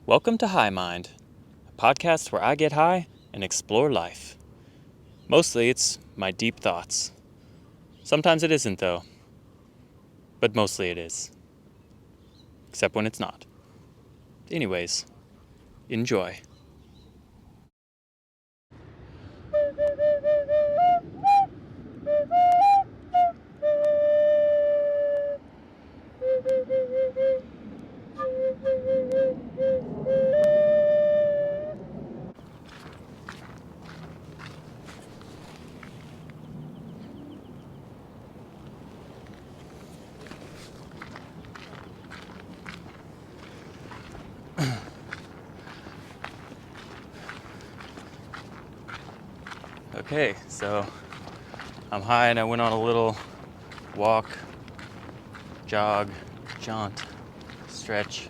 Welcome to High Mind, a podcast where I get high and explore life. Mostly it's my deep thoughts. Sometimes it isn't, though. But mostly it is. Except when it's not. Anyways, enjoy. Okay, so I'm high and I went on a little walk, jog, jaunt, stretch,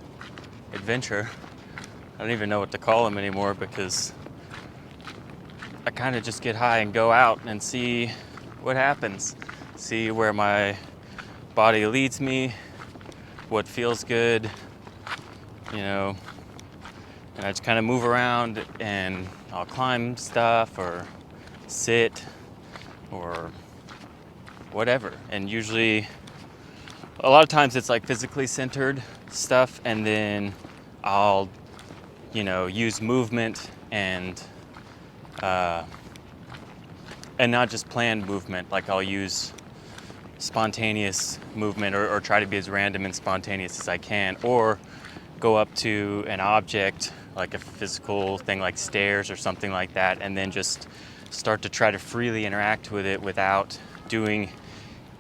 adventure. I don't even know what to call them anymore because I kind of just get high and go out and see what happens. See where my body leads me, what feels good, and I just kind of move around and I'll climb stuff or sit or whatever. And usually, a lot of times it's like physically centered stuff, and then I'll, use movement and not just planned movement. Like I'll use spontaneous movement or try to be as random and spontaneous as I can, or go up to an object like a physical thing like stairs or something like that, and then just start to try to freely interact with it without doing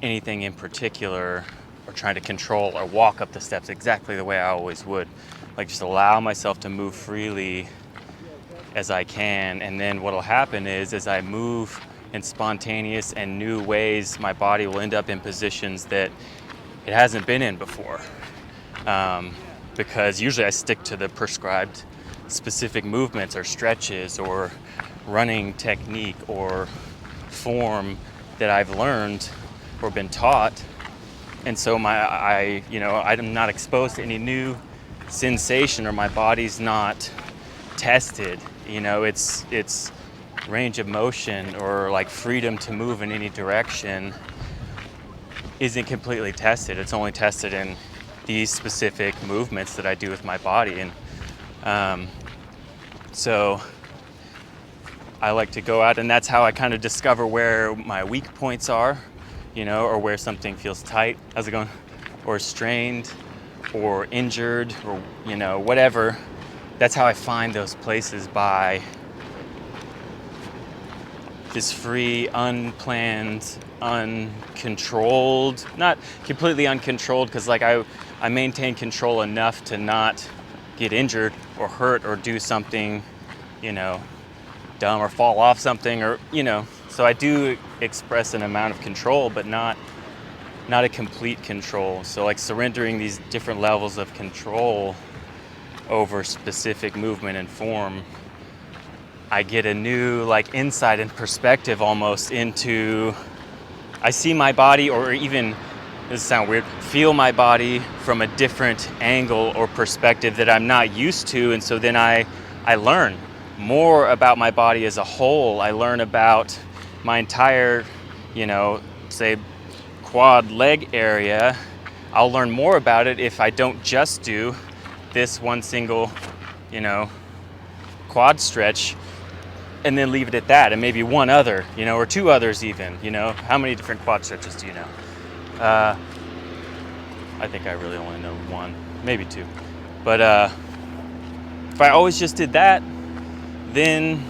anything in particular or trying to control or walk up the steps exactly the way I always would. Like just allow myself to move freely as I can, and then what'll happen is as I move in spontaneous and new ways, my body will end up in positions that it hasn't been in before. Because usually I stick to the prescribed specific movements or stretches or running technique or form that I've learned or been taught. And so I'm not exposed to any new sensation, or my body's not tested. It's range of motion or like freedom to move in any direction isn't completely tested. It's only tested in these specific movements that I do with my body. And so I like to go out, and that's how I kind of discover where my weak points are, or where something feels tight. How's it going? Or strained or injured or, whatever. That's how I find those places, by this free, unplanned, uncontrolled, not completely uncontrolled, because like I maintain control enough to not get injured or hurt or do something, dumb or fall off something, or, so I do express an amount of control, but not a complete control. So like surrendering these different levels of control over specific movement and form, I get a new like insight and perspective almost into, I see my body, or even, this sounds weird, feel my body from a different angle or perspective that I'm not used to. And so then I learn more about my body as a whole. I learn about my entire, say quad leg area. I'll learn more about it if I don't just do this one single, quad stretch and then leave it at that, and maybe one other, or two others even, how many different quad stretches do you know? I think I really only know one, maybe two. But if I always just did that, then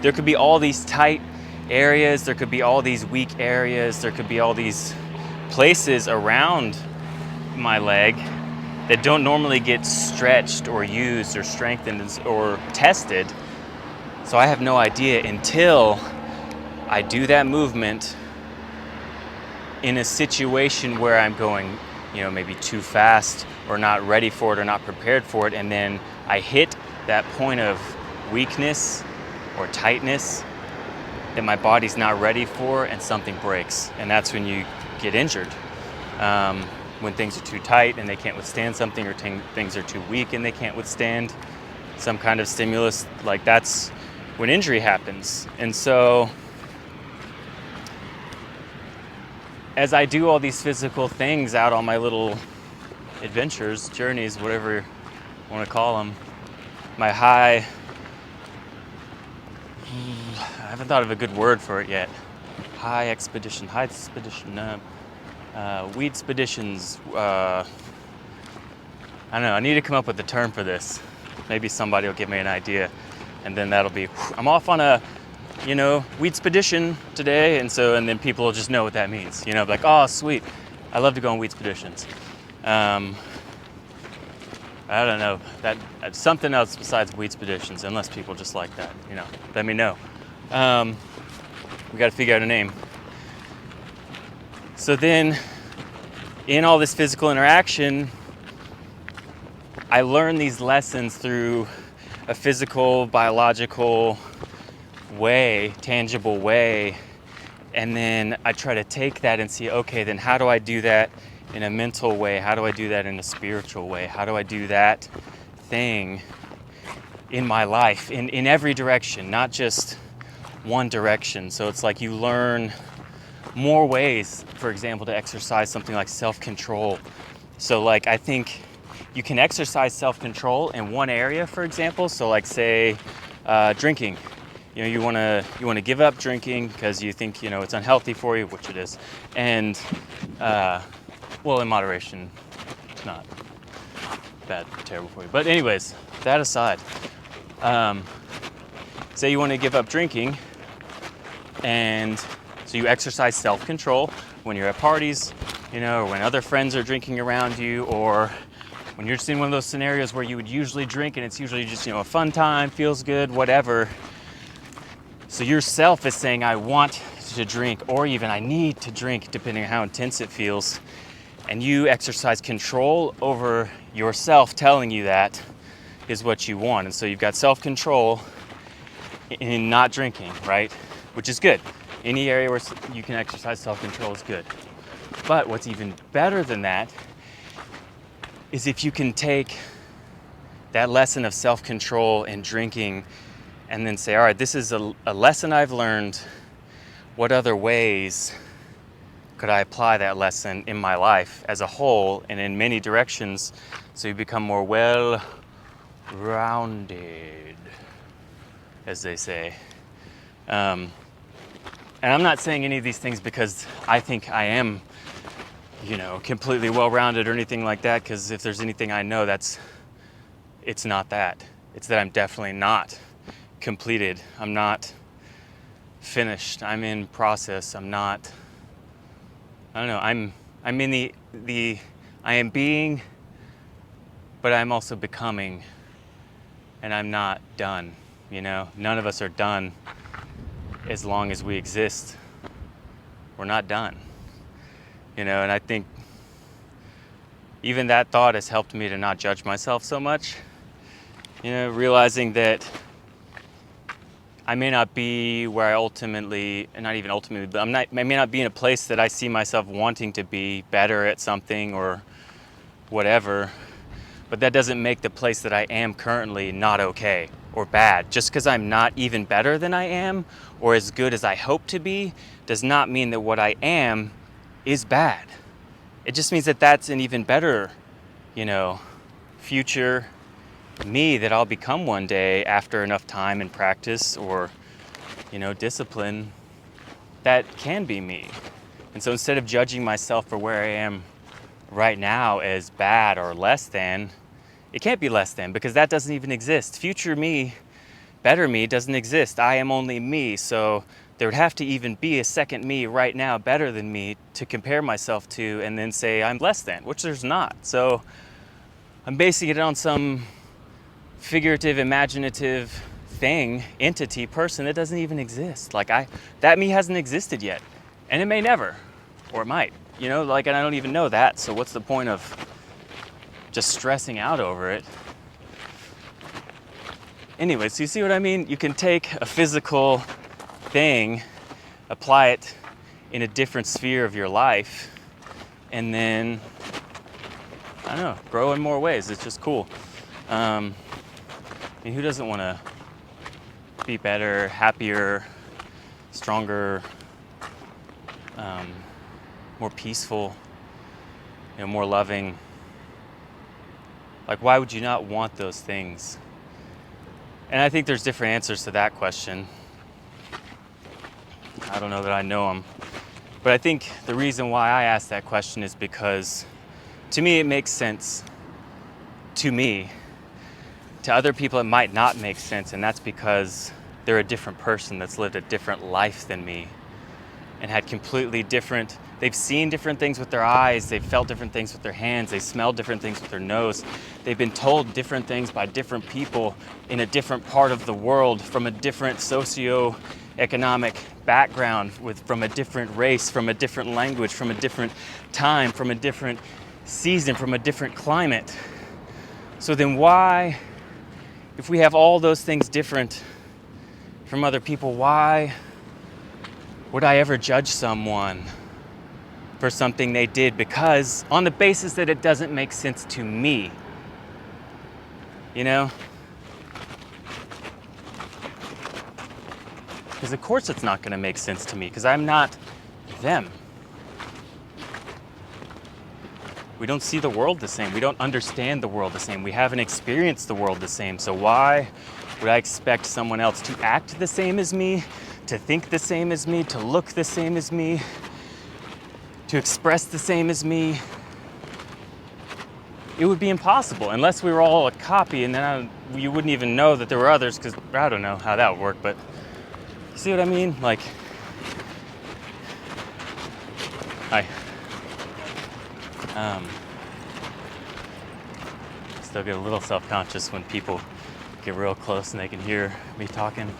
there could be all these tight areas, there could be all these weak areas, there could be all these places around my leg that don't normally get stretched or used or strengthened or tested. So I have no idea until I do that movement in a situation where I'm going, maybe too fast or not ready for it or not prepared for it. And then I hit that point of weakness or tightness that my body's not ready for, and something breaks. And that's when you get injured. When things are too tight and they can't withstand something, or things are too weak and they can't withstand some kind of stimulus, like that's when injury happens. And so as I do all these physical things out on my little adventures, journeys, whatever you want to call them, my high, I haven't thought of a good word for it yet. High expedition, weed expeditions. I don't know, I need to come up with a term for this. Maybe somebody will give me an idea, and then that'll be, I'm off on a, weed expedition today, and then people will just know what that means. Like, oh, sweet, I love to go on weed expeditions. I don't know, that's something else besides weed expeditions, unless people just like that, let me know. We got to figure out a name. So then, in all this physical interaction, I learn these lessons through a physical, biological way, tangible way, and then I try to take that and see, okay, then how do I do that in a mental way? How do I do that in a spiritual way? How do I do that thing in my life, in every direction, not just one direction? So it's like you learn more ways, for example, to exercise something like self-control. So like I think you can exercise self-control in one area, for example. So like say drinking. You want to give up drinking because you think it's unhealthy for you, which it is, and in moderation, it's not bad, terrible for you. But anyways, that aside, say you want to give up drinking, and so you exercise self-control when you're at parties, or when other friends are drinking around you, or when you're just in one of those scenarios where you would usually drink and it's usually just, a fun time, feels good, whatever. So yourself is saying, I want to drink, or even I need to drink, depending on how intense it feels. And you exercise control over yourself telling you that is what you want. And so you've got self-control in not drinking, right? Which is good. Any area where you can exercise self-control is good. But what's even better than that is if you can take that lesson of self-control and drinking and then say, all right, this is a lesson I've learned. What other ways could I apply that lesson in my life as a whole and in many directions so you become more well-rounded, as they say. And I'm not saying any of these things because I think I am, completely well-rounded or anything like that, because if there's anything I know, it's not that. It's that I'm definitely not completed. I'm not finished. I'm in process. I'm not, I don't know, I'm in the I am being, but I'm also becoming, and I'm not done, None of us are done as long as we exist. We're not done. And I think even that thought has helped me to not judge myself so much. Realizing that I may not be where I ultimately, and not even ultimately, but I may not be in a place that I see myself wanting to be, better at something or whatever, but that doesn't make the place that I am currently not okay or bad. Just because I'm not even better than I am or as good as I hope to be does not mean that what I am is bad. It just means that that's an even better, future me that I'll become one day after enough time and practice or, discipline. That can be me. And so instead of judging myself for where I am right now as bad or less than, it can't be less than, because that doesn't even exist. Future me, better me doesn't exist. I am only me. So there would have to even be a second me right now better than me to compare myself to and then say I'm less than, which there's not. So I'm basing it on some figurative, imaginative thing, entity, person that doesn't even exist. That me hasn't existed yet. And it may never, or it might, and I don't even know that. So what's the point of just stressing out over it? Anyway, so you see what I mean? You can take a physical thing, apply it in a different sphere of your life, and then, I don't know, grow in more ways. It's just cool. I mean, who doesn't want to be better, happier, stronger, more peaceful, more loving? Like, why would you not want those things? And I think there's different answers to that question. I don't know that I know them. But I think the reason why I ask that question is because, to me, it makes sense. To me. To other people, it might not make sense, and that's because they're a different person that's lived a different life than me and had completely different, they've seen different things with their eyes, they've felt different things with their hands, they smelled different things with their nose, they've been told different things by different people in a different part of the world, from a different socio-economic background, from a different race, from a different language, from a different time, from a different season, from a different climate. So then why, if we have all those things different from other people, why would I ever judge someone for something they did? Because on the basis that it doesn't make sense to me, Because of course it's not going to make sense to me, because I'm not them. We don't see the world the same. We don't understand the world the same. We haven't experienced the world the same. So why would I expect someone else to act the same as me, to think the same as me, to look the same as me, to express the same as me? It would be impossible unless we were all a copy, and then you wouldn't even know that there were others, because I don't know how that would work, but you see what I mean? Like, hi. Still get a little self-conscious when people get real close and they can hear me talking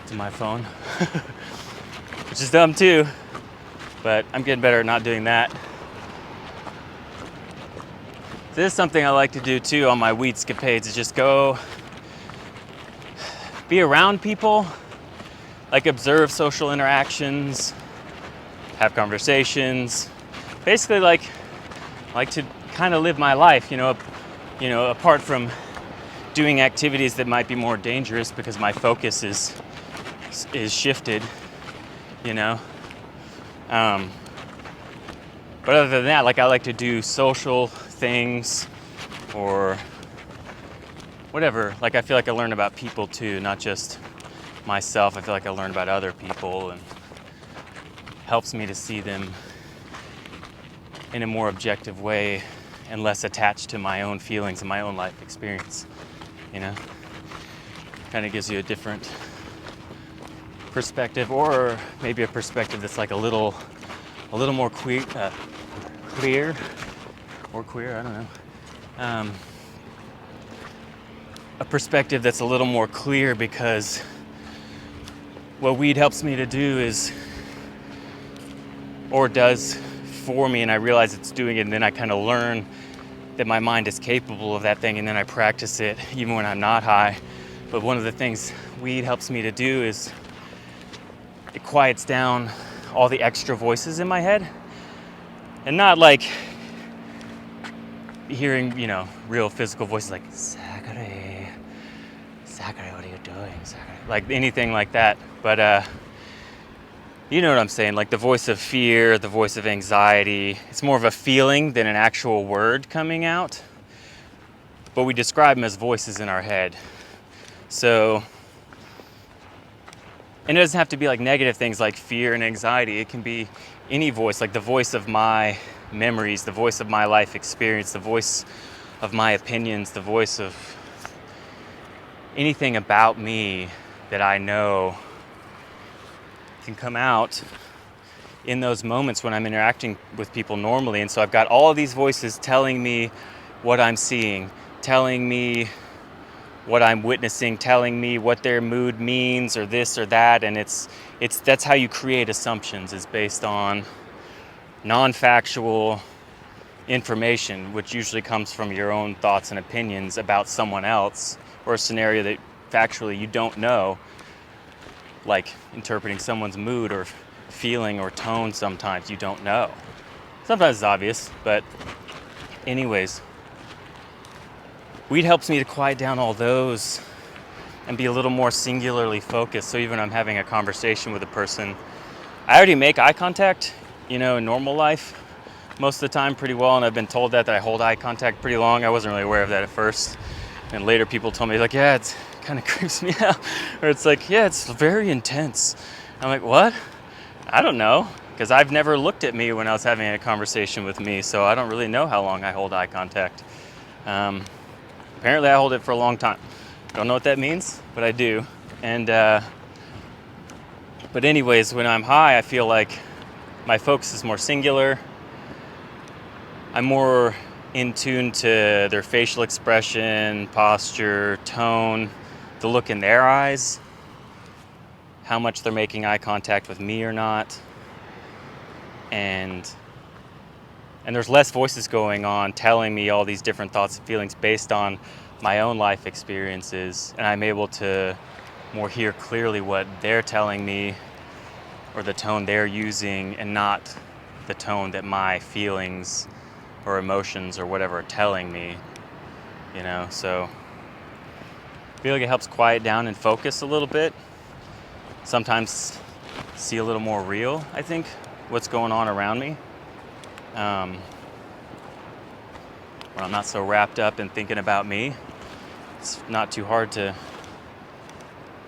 to my phone, which is dumb too, but I'm getting better at not doing that. This is something I like to do too on my weedscapades, is just go be around people, like observe social interactions, have conversations, basically like to kind of live my life, apart from doing activities that might be more dangerous because my focus is shifted, But other than that, like, I like to do social things or whatever. Like, I feel like I learn about people too, not just myself. I feel like I learn about other people, and helps me to see them in a more objective way and less attached to my own feelings and my own life experience, Kind of gives you a different perspective, or maybe a perspective that's like a little more clear, or queer, I don't know. A perspective that's a little more clear, because what weed helps me to do is, or does for me, and I realize it's doing it, and then I kind of learn that my mind is capable of that thing, and then I practice it even when I'm not high. But one of the things weed helps me to do is it quiets down all the extra voices in my head, and not like hearing, real physical voices like, Zachary, what are you doing, Zachary? Like anything like that. But you know what I'm saying? Like the voice of fear, the voice of anxiety. It's more of a feeling than an actual word coming out. But we describe them as voices in our head. So, and it doesn't have to be like negative things like fear and anxiety. It can be any voice, like the voice of my memories, the voice of my life experience, the voice of my opinions, the voice of anything about me that I know can come out in those moments when I'm interacting with people normally. And so I've got all of these voices telling me what I'm seeing, telling me what I'm witnessing, telling me what their mood means, or this or that. And that's how you create assumptions, is based on non-factual information, which usually comes from your own thoughts and opinions about someone else, or a scenario that factually you don't know, like interpreting someone's mood or feeling or tone. Sometimes you don't know. Sometimes it's obvious, but anyways. weed helps me to quiet down all those and be a little more singularly focused. So even when I'm having a conversation with a person, I already make eye contact, in normal life most of the time pretty well, and I've been told that I hold eye contact pretty long. I wasn't really aware of that at first, and later people told me, like, yeah, it's kind of creeps me out, or it's like, yeah, it's very intense. I'm like, what? I don't know, because I've never looked at me when I was having a conversation with me, so I don't really know how long I hold eye contact. Apparently I hold it for a long time. Don't know what that means, but I do. And but anyways, when I'm high, I feel like my focus is more singular. I'm more in tune to their facial expression, posture, tone, the look in their eyes, how much they're making eye contact with me or not. And there's less voices going on telling me all these different thoughts and feelings based on my own life experiences, and I'm able to more hear clearly what they're telling me or the tone they're using, and not the tone that my feelings or emotions or whatever are telling me, so I feel like it helps quiet down and focus a little bit. Sometimes see a little more real, I think, what's going on around me. When I'm not so wrapped up in thinking about me, it's not too hard to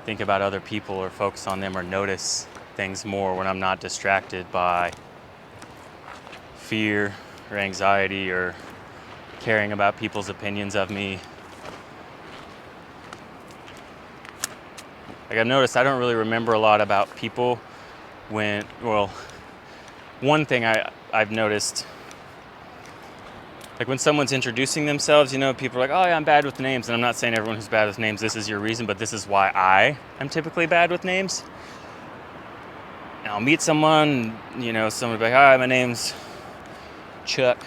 think about other people or focus on them or notice things more when I'm not distracted by fear or anxiety or caring about people's opinions of me. Like, I've noticed I don't really remember a lot about people one thing I've noticed, like when someone's introducing themselves, people are like, oh yeah, I'm bad with names. And I'm not saying everyone who's bad with names, this is your reason, but this is why I am typically bad with names. And I'll meet someone, someone will be like, hi, my name's Chuck.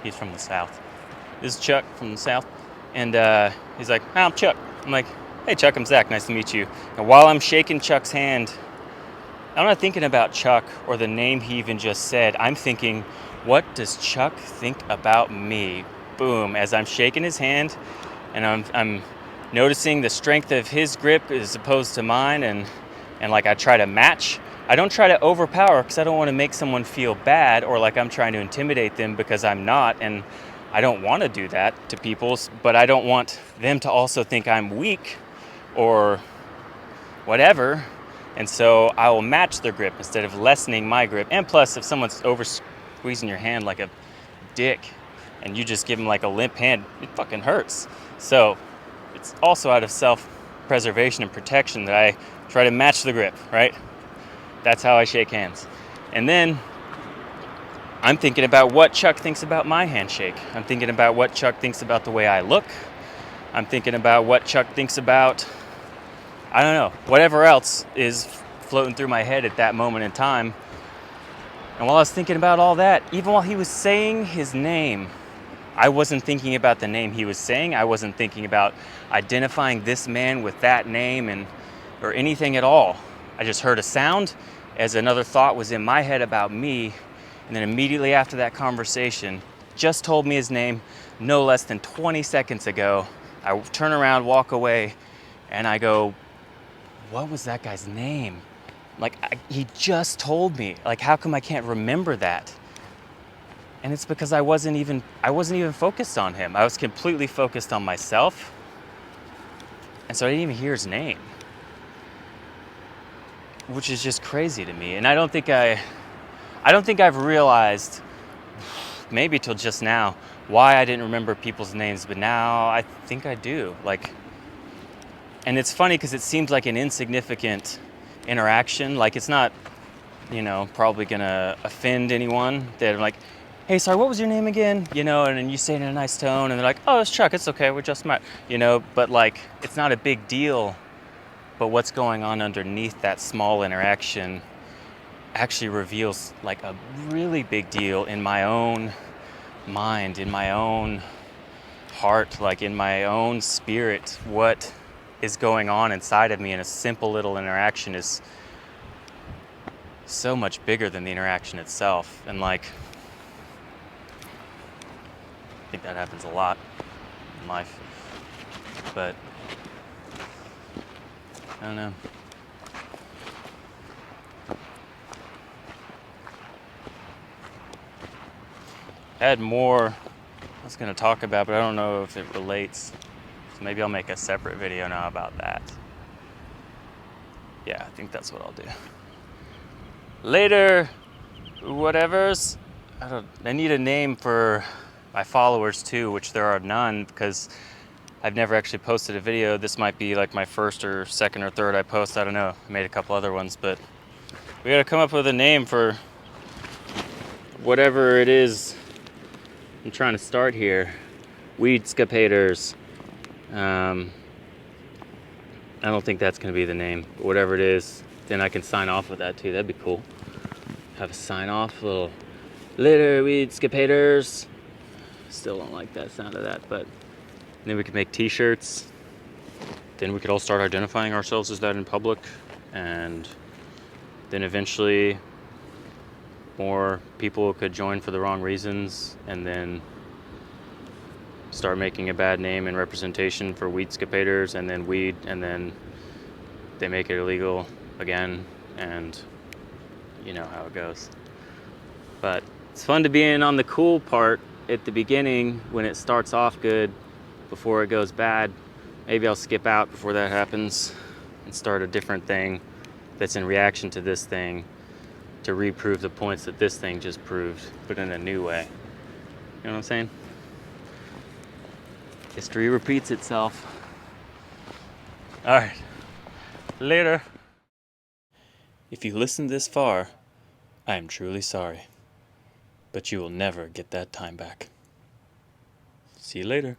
He's from the South. This is Chuck from the South. And he's like, hi, I'm Chuck. I'm like, hey Chuck, I'm Zach, nice to meet you. And while I'm shaking Chuck's hand, I'm not thinking about Chuck or the name he even just said. I'm thinking, what does Chuck think about me? Boom, as I'm shaking his hand, and I'm noticing the strength of his grip as opposed to mine, and like I try to match. I don't try to overpower, because I don't want to make someone feel bad or like I'm trying to intimidate them, because I'm not, and I don't want to do that to people, but I don't want them to also think I'm weak or whatever. And so I will match their grip instead of lessening my grip. And plus, if someone's over squeezing your hand like a dick and you just give them like a limp hand, it fucking hurts. So it's also out of self-preservation and protection that I try to match the grip, right? That's how I shake hands. And then I'm thinking about what Chuck thinks about my handshake. I'm thinking about what Chuck thinks about the way I look. I'm thinking about what Chuck thinks about, I don't know, whatever else is floating through my head at that moment in time. And while I was thinking about all that, even while he was saying his name, I wasn't thinking about the name he was saying. I wasn't thinking about identifying this man with that name or anything at all. I just heard a sound as another thought was in my head about me. And then immediately after that conversation, just told me his name no less than 20 seconds ago. I turn around, walk away, and I go, what was that guy's name? Like, he just told me. Like, how come I can't remember that? And it's because I wasn't even focused on him. I was completely focused on myself. And so I didn't even hear his name, which is just crazy to me. And I don't think I've realized, maybe till just now, why I didn't remember people's names, but now I think I do. And it's funny because it seems like an insignificant interaction. Like, it's not, probably gonna offend anyone. They're like, hey, sorry, what was your name again? And then you say it in a nice tone, and they're like, oh, it's Chuck, it's okay, we're just met. But like, it's not a big deal. But what's going on underneath that small interaction actually reveals like a really big deal in my own mind, in my own heart, like in my own spirit. What is going on inside of me in a simple little interaction is so much bigger than the interaction itself. And like, I think that happens a lot. in life. But I don't know. I had more I was going to talk about, but I don't know if it relates. So maybe I'll make a separate video now about that. Yeah, I think that's what I'll do. Later, whatevers. I need a name for my followers too, which there are none because I've never actually posted a video. This might be like my first or second or third I post. I don't know. I made a couple other ones, but we gotta come up with a name for whatever it is I'm trying to start here. Weedscapators. I don't think that's gonna be the name, but whatever it is, then I can sign off with that too. That'd be cool. Have a sign off, little later Weedscapators. Still don't like that sound of that, but then we could make t-shirts. Then we could all start identifying ourselves as that in public, and then eventually more people could join for the wrong reasons, and then start making a bad name and representation for Weedscapators, and then weed, and then they make it illegal again, and you know how it goes. But it's fun to be in on the cool part at the beginning when it starts off good before it goes bad. Maybe I'll skip out before that happens and start a different thing that's in reaction to this thing to reprove the points that this thing just proved, but in a new way. You know what I'm saying? History repeats itself. All right, later. If you listened this far, I am truly sorry, but you will never get that time back. See you later.